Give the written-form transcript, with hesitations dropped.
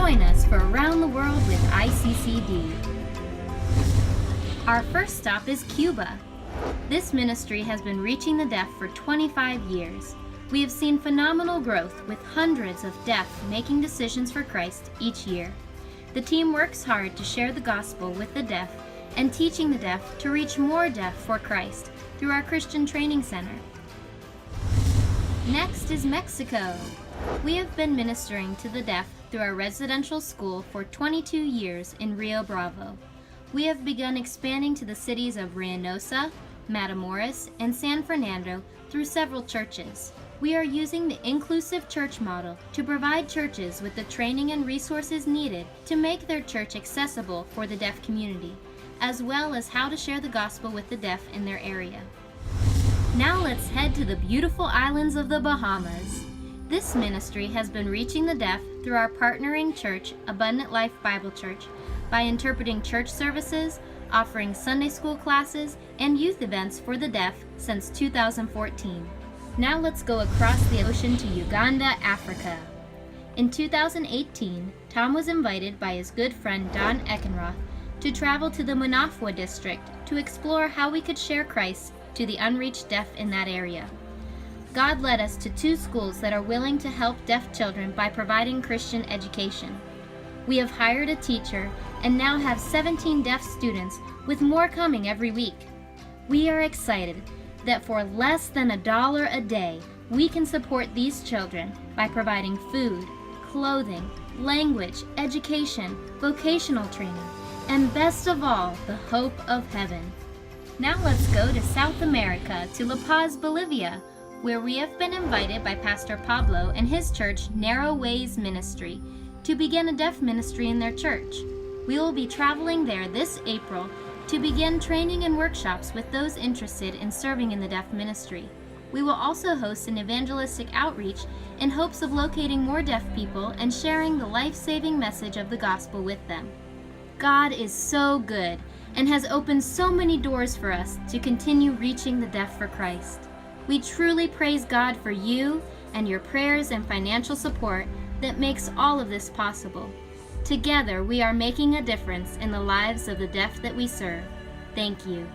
Join us for Around the World with ICCD. Our first stop is Cuba. This ministry has been reaching the deaf for 25 years. We have seen phenomenal growth with hundreds of deaf making decisions for Christ each year. The team works hard to share the gospel with the deaf and teaching the deaf to reach more deaf for Christ through our Christian Training Center. Next is Mexico. We have been ministering to the deaf through our residential school for 22 years in Rio Bravo. We have begun expanding to the cities of Reynosa, Matamoros, and San Fernando through several churches. We are using the inclusive church model to provide churches with the training and resources needed to make their church accessible for the deaf community, as well as how to share the gospel with the deaf in their area. Now let's head to the beautiful islands of the Bahamas. This ministry has been reaching the deaf through our partnering church, Abundant Life Bible Church, by interpreting church services, offering Sunday school classes, and youth events for the deaf since 2014. Now let's go across the ocean to Uganda, Africa. In 2018, Tom was invited by his good friend Don Eckenroth to travel to the Munafwa district to explore how we could share Christ to the unreached deaf in that area. God led us to 2 schools that are willing to help deaf children by providing Christian education. We have hired a teacher and now have 17 deaf students, with more coming every week. We are excited that for less than $1 a day, we can support these children by providing food, clothing, language, education, vocational training, and best of all, the hope of heaven. Now let's go to South America, to La Paz, Bolivia, where we have been invited by Pastor Pablo and his church, Narrow Ways Ministry, to begin a deaf ministry in their church. We will be traveling there this April to begin training and workshops with those interested in serving in the deaf ministry. We will also host an evangelistic outreach in hopes of locating more deaf people and sharing the life-saving message of the gospel with them. God is so good and has opened so many doors for us to continue reaching the deaf for Christ. We truly praise God for you and your prayers and financial support that makes all of this possible. Together, we are making a difference in the lives of the deaf that we serve. Thank you.